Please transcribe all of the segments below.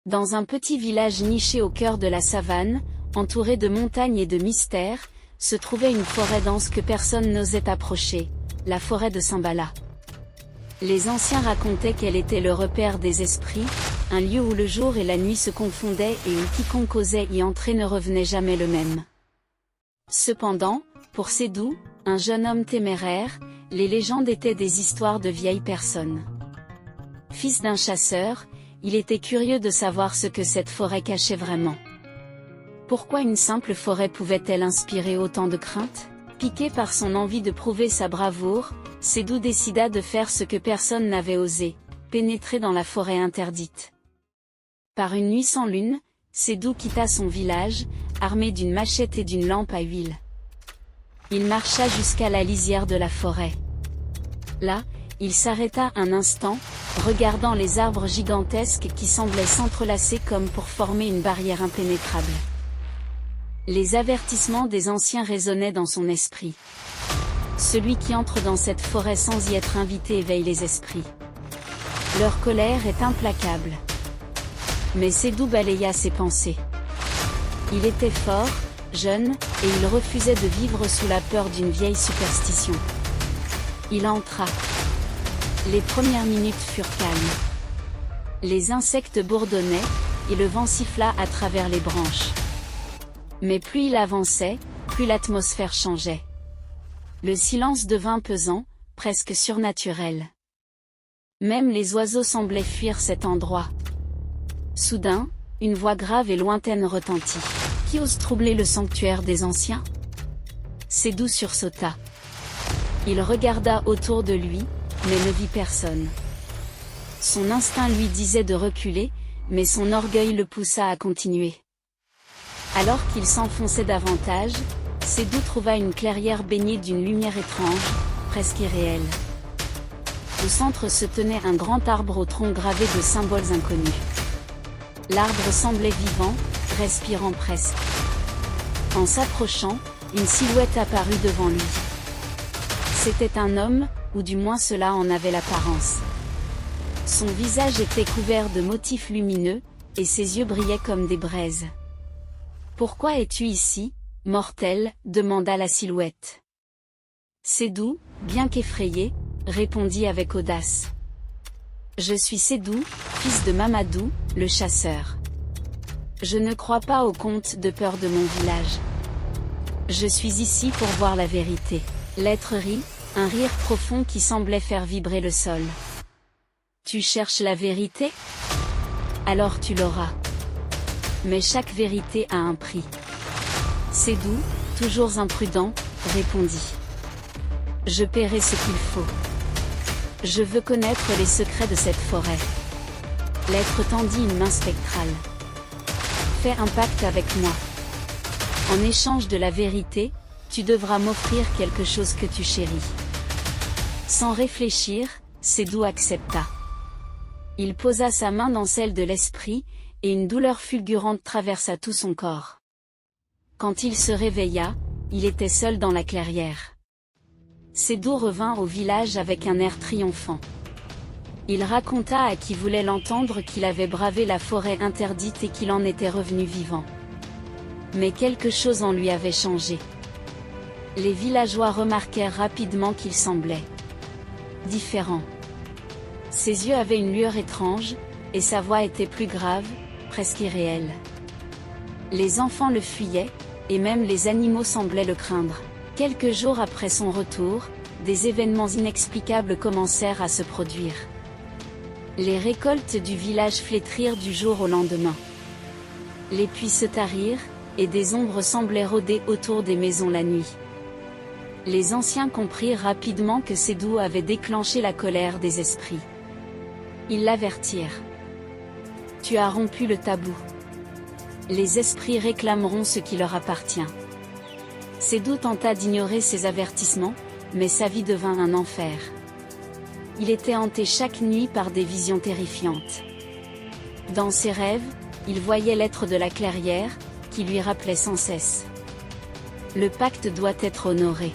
Dans un petit village niché au cœur de la savane, entouré de montagnes et de mystères, se trouvait une forêt dense que personne n'osait approcher, la forêt de Shambhala. Les anciens racontaient qu'elle était le repère des esprits, un lieu où le jour et la nuit se confondaient et où quiconque osait y entrer ne revenait jamais le même. Cependant, pour Sédou, un jeune homme téméraire, les légendes étaient des histoires de vieilles personnes. Fils d'un chasseur, il était curieux de savoir ce que cette forêt cachait vraiment. Pourquoi une simple forêt pouvait-elle inspirer autant de crainte? Piqué par son envie de prouver sa bravoure, Sédou décida de faire ce que personne n'avait osé, pénétrer dans la forêt interdite. Par une nuit sans lune, Sédou quitta son village, armé d'une machette et d'une lampe à huile. Il marcha jusqu'à la lisière de la forêt. Là, il s'arrêta un instant, regardant les arbres gigantesques qui semblaient s'entrelacer comme pour former une barrière impénétrable. Les avertissements des anciens résonnaient dans son esprit. Celui qui entre dans cette forêt sans y être invité éveille les esprits. Leur colère est implacable. Mais Sédou balaya ses pensées. Il était fort, jeune, et il refusait de vivre sous la peur d'une vieille superstition. Il entra. Les premières minutes furent calmes. Les insectes bourdonnaient, et le vent siffla à travers les branches. Mais plus il avançait, plus l'atmosphère changeait. Le silence devint pesant, presque surnaturel. Même les oiseaux semblaient fuir cet endroit. Soudain, une voix grave et lointaine retentit. Qui ose troubler le sanctuaire des anciens? Sédou sursauta. Il regarda autour de lui, mais ne vit personne. Son instinct lui disait de reculer, mais son orgueil le poussa à continuer. Alors qu'il s'enfonçait davantage, Sédou trouva une clairière baignée d'une lumière étrange, presque irréelle. Au centre se tenait un grand arbre au tronc gravé de symboles inconnus. L'arbre semblait vivant, respirant presque. En s'approchant, une silhouette apparut devant lui. C'était un homme, ou du moins cela en avait l'apparence. Son visage était couvert de motifs lumineux, et ses yeux brillaient comme des braises. « Pourquoi es-tu ici, mortel ?» demanda la silhouette. Sédou, bien qu'effrayé, répondit avec audace. « Je suis Sédou, fils de Mamadou, le chasseur. Je ne crois pas aux contes de peur de mon village. Je suis ici pour voir la vérité. » L'être rit, un rire profond qui semblait faire vibrer le sol. « Tu cherches la vérité? Alors tu l'auras. Mais chaque vérité a un prix. » Sédou, toujours imprudent, répondit. « Je paierai ce qu'il faut. Je veux connaître les secrets de cette forêt. » L'être tendit une main spectrale. « Fais un pacte avec moi. En échange de la vérité, tu devras m'offrir quelque chose que tu chéris. » Sans réfléchir, Sédou accepta. Il posa sa main dans celle de l'esprit, et une douleur fulgurante traversa tout son corps. Quand il se réveilla, il était seul dans la clairière. Sédou revint au village avec un air triomphant. Il raconta à qui voulait l'entendre qu'il avait bravé la forêt interdite et qu'il en était revenu vivant. Mais quelque chose en lui avait changé. Les villageois remarquèrent rapidement qu'il semblait différent. Ses yeux avaient une lueur étrange, et sa voix était plus grave, presque irréelle. Les enfants le fuyaient, et même les animaux semblaient le craindre. Quelques jours après son retour, des événements inexplicables commencèrent à se produire. Les récoltes du village flétrirent du jour au lendemain. Les puits se tarirent, et des ombres semblaient rôder autour des maisons la nuit. Les anciens comprirent rapidement que Sédou avait déclenché la colère des esprits. Ils l'avertirent. « Tu as rompu le tabou. Les esprits réclameront ce qui leur appartient. » Sédou tenta d'ignorer ces avertissements, mais sa vie devint un enfer. Il était hanté chaque nuit par des visions terrifiantes. Dans ses rêves, il voyait l'être de la clairière, qui lui rappelait sans cesse. Le pacte doit être honoré.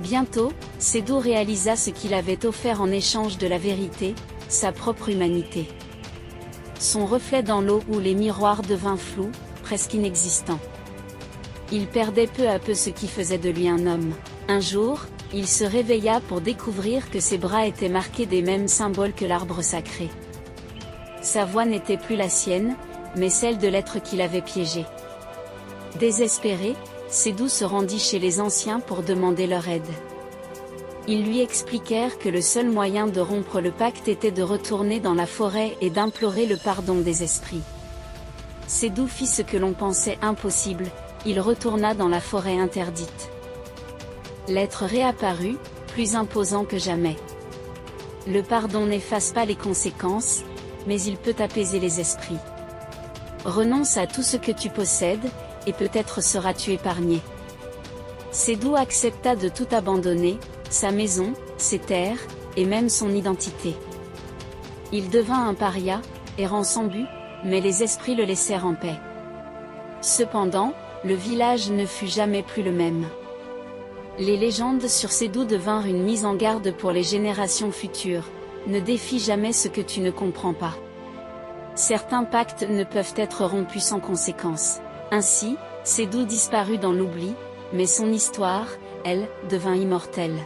Bientôt, Sédou réalisa ce qu'il avait offert en échange de la vérité, sa propre humanité. son reflet dans l'eau ou les miroirs devint flou, presque inexistant. Il perdait peu à peu ce qui faisait de lui un homme. Un jour, il se réveilla pour découvrir que ses bras étaient marqués des mêmes symboles que l'arbre sacré. Sa voix n'était plus la sienne, mais celle de l'être qui l'avait piégé. Désespéré, Sédou se rendit chez les anciens pour demander leur aide. Ils lui expliquèrent que le seul moyen de rompre le pacte était de retourner dans la forêt et d'implorer le pardon des esprits. Sédou fit ce que l'on pensait impossible, il retourna dans la forêt interdite. L'être réapparut, plus imposant que jamais. Le pardon n'efface pas les conséquences, mais il peut apaiser les esprits. Renonce à tout ce que tu possèdes, et peut-être seras-tu épargné. Sédou accepta de tout abandonner, sa maison, ses terres, et même son identité. Il devint un paria, errant sans but, mais les esprits le laissèrent en paix. Cependant, le village ne fut jamais plus le même. Les légendes sur Sédou devinrent une mise en garde pour les générations futures. Ne défie jamais ce que tu ne comprends pas. Certains pactes ne peuvent être rompus sans conséquence. Ainsi, Sédou disparut dans l'oubli, mais son histoire, elle, devint immortelle.